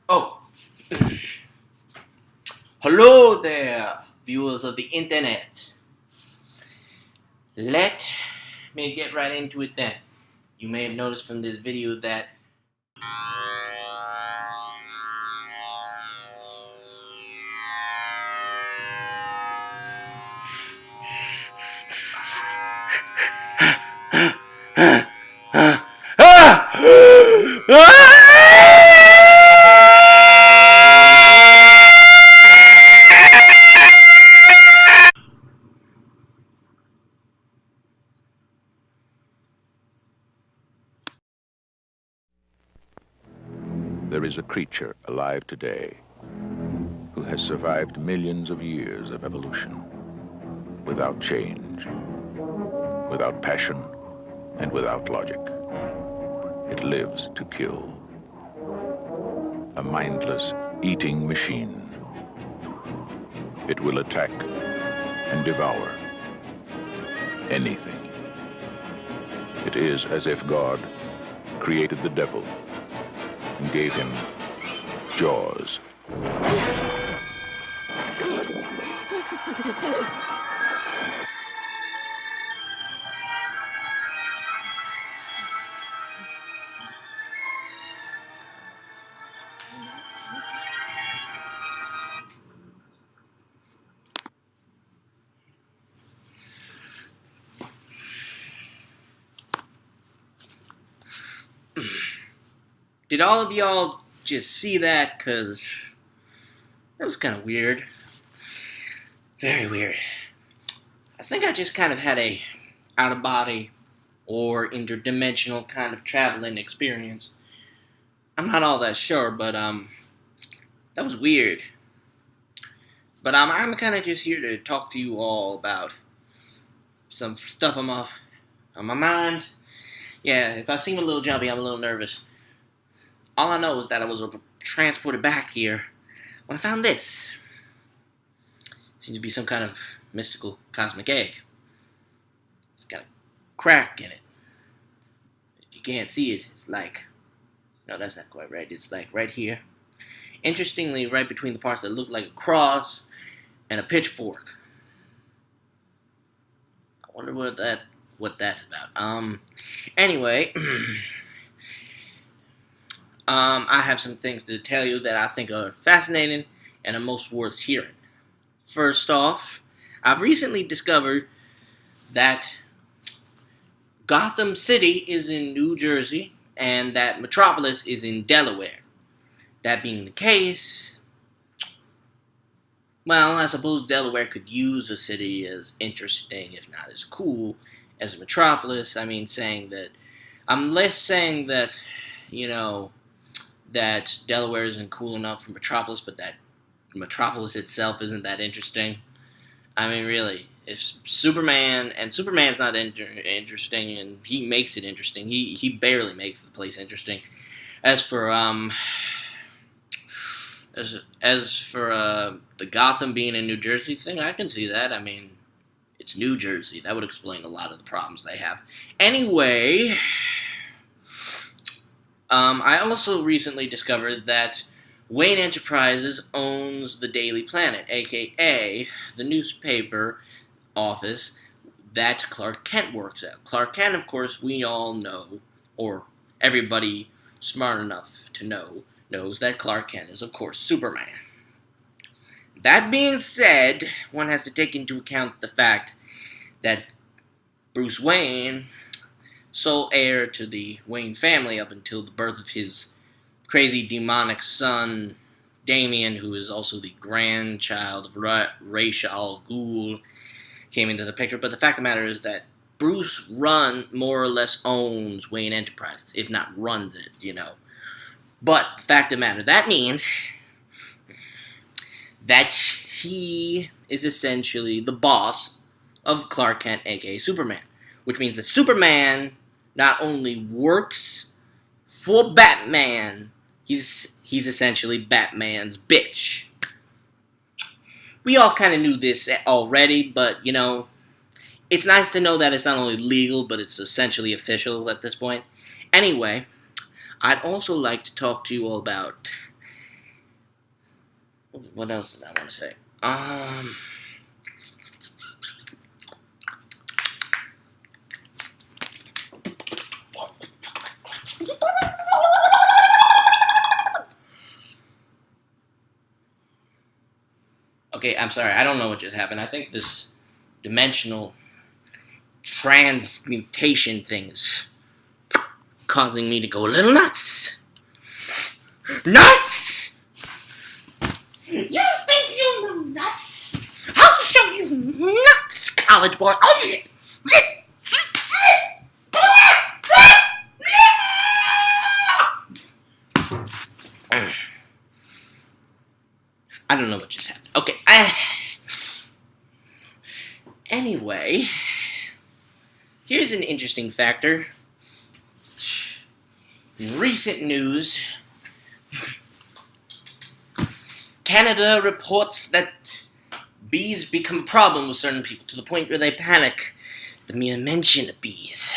Oh, hello there, viewers of the internet. Let me get right into it then. You may have noticed from this video that there is a creature alive today who has survived millions of years of evolution without change, without passion, and without logic. It lives to kill. A mindless eating machine. It will attack and devour anything. It is as if God created the devil and gave him jaws. did all of y'all just see that? Because that was kind of weird. Very weird. I think I just kind of had a out-of-body or interdimensional kind of traveling experience. I'm not all that sure, but that was weird. But I'm kind of just here to talk to you all about some stuff on my mind. Yeah, if I seem a little jumpy, I'm a little nervous. All I know is that I was transported back here when I found this. Seems to be some kind of mystical cosmic egg. It's got a crack in it. If you can't see it, it's like... No, that's not quite right. It's like right here. Interestingly, right between the parts that look like a cross and a pitchfork. I wonder what that's about. Anyway... I have some things to tell you that I think are fascinating and are most worth hearing. First off, I've recently discovered that Gotham City is in New Jersey and that Metropolis is in Delaware. That being the case, well, I suppose Delaware could use a city as interesting, if not as cool, as Metropolis. I'm less saying that, that Delaware isn't cool enough for Metropolis, but that Metropolis itself isn't that interesting. I mean, really, if Superman's not interesting, and he makes it interesting. He barely makes the place interesting. As for the Gotham being in New Jersey thing, I can see that. I mean, it's New Jersey. That would explain a lot of the problems they have. Anyway, I also recently discovered that Wayne Enterprises owns the Daily Planet, a.k.a. the newspaper office that Clark Kent works at. Clark Kent, of course, we all know, or everybody smart enough to know, knows that Clark Kent is, of course, Superman. That being said, one has to take into account the fact that Bruce Wayne, sole heir to the Wayne family up until the birth of his crazy demonic son, Damian, who is also the grandchild of Ra's al Ghul, came into the picture. But the fact of the matter is that Bruce more or less owns Wayne Enterprises, if not runs it, But the fact of the matter, that means that he is essentially the boss of Clark Kent, aka Superman. Which means that Superman not only works for Batman, he's essentially Batman's bitch. we all kind of knew this already, but, you know, it's nice to know that it's not only legal, but it's essentially official at this point. Anyway, I'd also like to talk to you all about... What else did I want to say? Okay, I'm sorry. I don't know what just happened. I think this dimensional transmutation thing's causing me to go a little nuts. Nuts! You think you know nuts? I'll show you nuts, college boy. Oh, yeah. I don't know what just happened. Okay. Anyway, here's an interesting factor. In recent news, Canada reports that bees become a problem with certain people to the point where they panic. The mere mention of bees.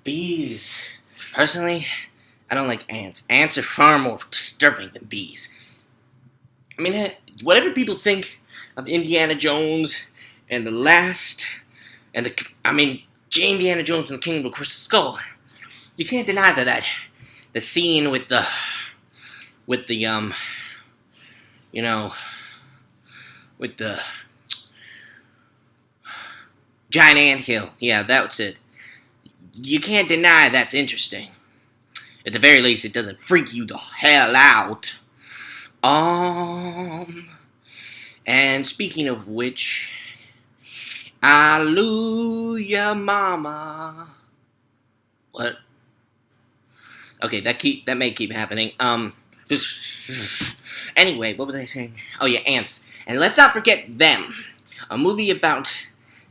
Bees. Personally, I don't like ants. Ants are far more disturbing than bees. I mean, whatever people think of Indiana Jones and Indiana Jones and the Kingdom of the Crystal Skull, you can't deny that the scene with the giant anthill. Yeah, that's it. You can't deny that's interesting. At the very least, it doesn't freak you the hell out. And speaking of which, Hallelujah, Mama. What? Okay, that may keep happening. Anyway, what was I saying? Oh yeah, ants. And let's not forget them. A movie about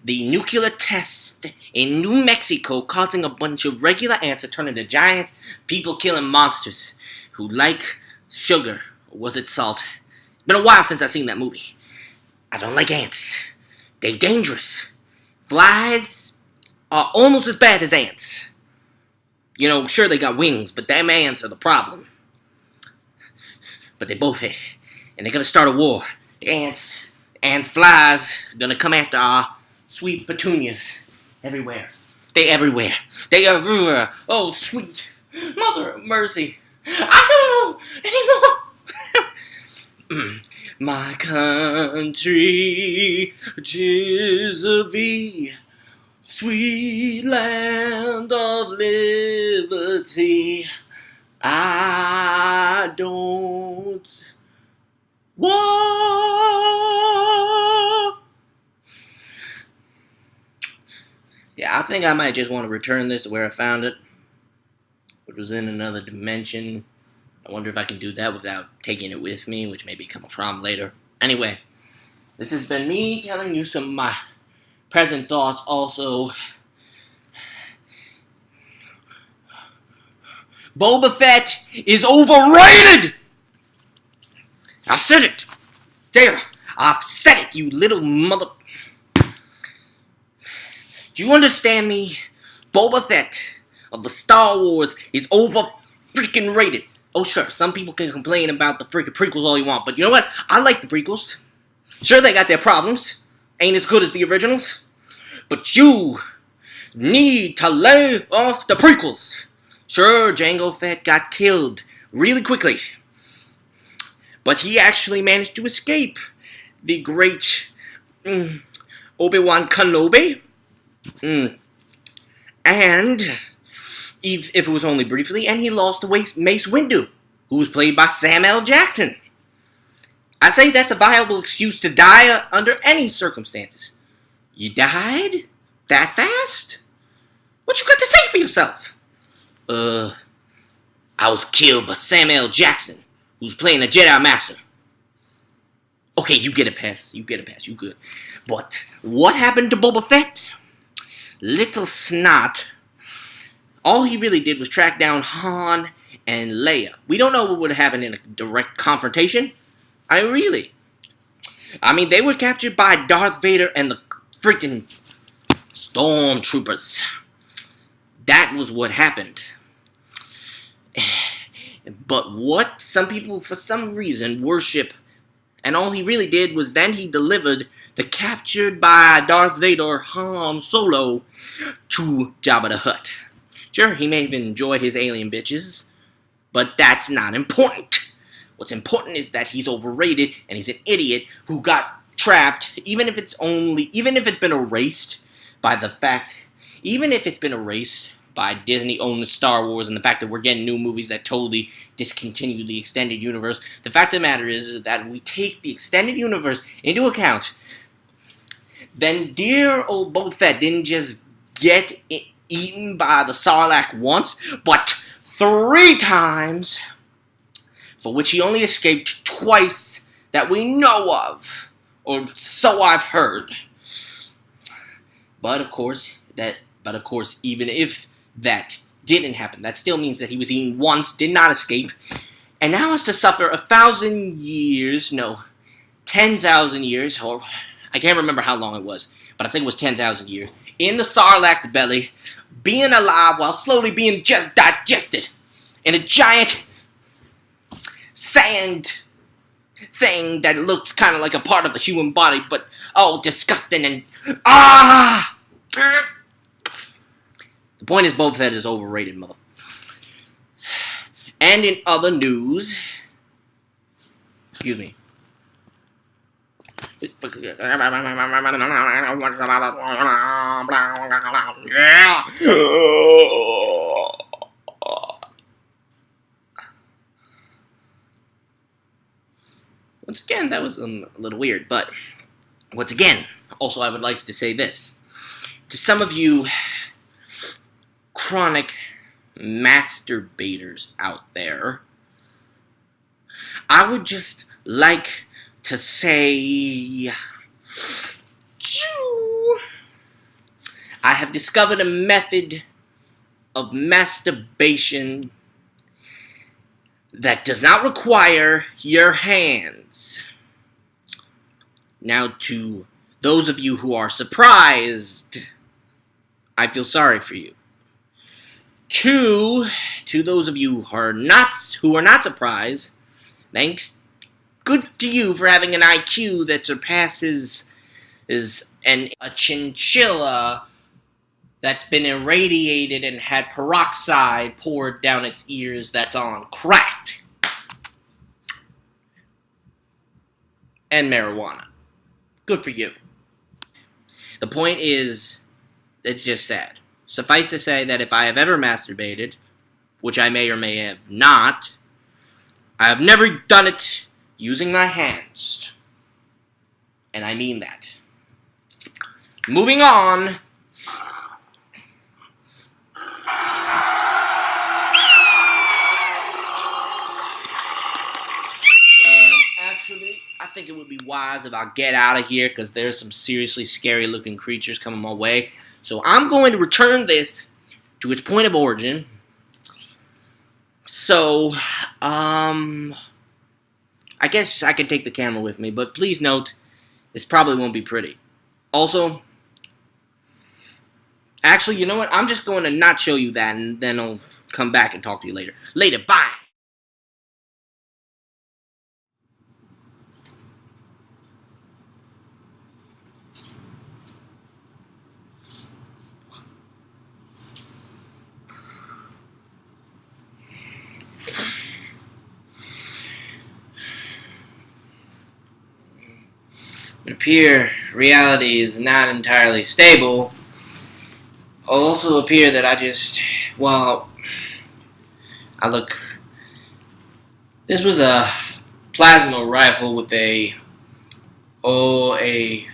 the nuclear test in New Mexico causing a bunch of regular ants to turn into giant people-killing monsters who like sugar. Or was it salt? It's been a while since I've seen that movie. I don't like ants. They're dangerous. Flies are almost as bad as ants. You know, sure they got wings, but them ants are the problem. But they both hit. And they're gonna start a war. The ants and flies are gonna come after our sweet petunias. Everywhere. They everywhere. They everywhere. Oh, sweet Mother of Mercy. I don't know anymore. My country, 'tis of thee, sweet land of liberty. I don't want... Yeah, I think I might just want to return this to where I found it. It was in another dimension. I wonder if I can do that without taking it with me, which may become a problem later. Anyway, this has been me telling you some of my present thoughts. Also, Boba Fett is overrated! I said it! There! I've said it, you little mother... Do you understand me? Boba Fett of the Star Wars is over-freaking rated. Oh, sure, some people can complain about the freaking prequels all you want, but you know what? I like the prequels. Sure, they got their problems. Ain't as good as the originals. But you need to lay off the prequels. Sure, Jango Fett got killed really quickly. But he actually managed to escape the great Obi-Wan Kenobi. And if it was only briefly, and he lost to Mace Windu, who was played by Sam L. Jackson. I say that's a viable excuse to die under any circumstances. You died? That fast? What you got to say for yourself? I was killed by Sam L. Jackson, who's playing a Jedi Master. Okay, you get a pass. You get a pass. You good. But what happened to Boba Fett? Little snot. All he really did was track down Han and Leia. We don't know what would happen in a direct confrontation. I really. I mean, they were captured by Darth Vader and the freaking stormtroopers. That was what happened. But what some people, for some reason, worship, and all he really did was then he delivered the captured by Darth Vader Han Solo to Jabba the Hutt. Sure, he may have enjoyed his alien bitches, but that's not important. What's important is that he's overrated and he's an idiot who got trapped, even if it's been erased by the fact, even if it's been erased by Disney owning Star Wars and the fact that we're getting new movies that totally discontinue the extended universe. The fact of the matter is that we take the extended universe into account. Then dear old Boba Fett didn't just get eaten by the Sarlacc once, but 3 times, for which he only escaped twice that we know of, or so I've heard. But of course, even if that didn't happen, that still means that he was eaten once, did not escape, and now has to suffer 1,000 years, no, 10,000 years, or I can't remember how long it was, but I think it was 10,000 years, in the Sarlacc's belly, being alive while slowly being just digested in a giant sand thing that looks kind of like a part of the human body, but oh, disgusting and The point is, Boba Fett is overrated, mother. And in other news, excuse me. Once again, that was a little weird, but once again, also I would like to say this. To some of you chronic masturbators out there, I would just like to say, I have discovered a method of masturbation that does not require your hands. Now, to those of you who are surprised, I feel sorry for you. To those of you who are not surprised, thanks, good to you for having an IQ that surpasses a chinchilla that's been irradiated and had peroxide poured down its ears that's on crack and marijuana. Good for you. The point is, it's just sad. Suffice to say that if I have ever masturbated, which I may or may have not, I have never done it using my hands. And I mean that. Moving on. Actually, I think it would be wise if I get out of here because there's some seriously scary looking creatures coming my way. So I'm going to return this to its point of origin. So, I guess I can take the camera with me, but please note, this probably won't be pretty. Also, actually, you know what? I'm just going to not show you that, and then I'll come back and talk to you later. Later, bye! It appears reality is not entirely stable. It'll also appear that this was a plasma rifle with a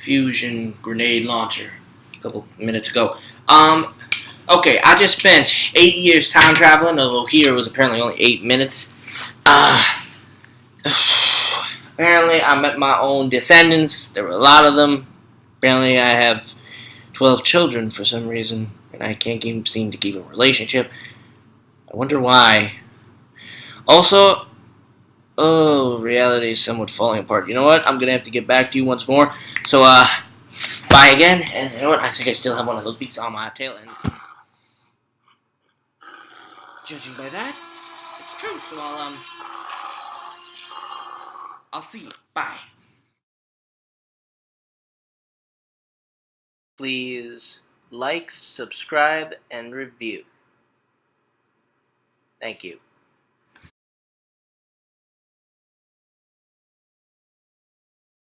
fusion grenade launcher a couple minutes ago. Okay, I just spent 8 years time traveling, although here it was apparently only 8 minutes. Apparently, I met my own descendants. There were a lot of them. Apparently, I have 12 children for some reason, and I can't seem to keep a relationship. I wonder why. Also, Oh, reality is somewhat falling apart. You know what? I'm gonna have to get back to you once more. So, bye again. And you know what? I think I still have one of those beats on my tail end. Judging by that, it's true. So I'll see you. Bye. Please like, subscribe, and review. Thank you.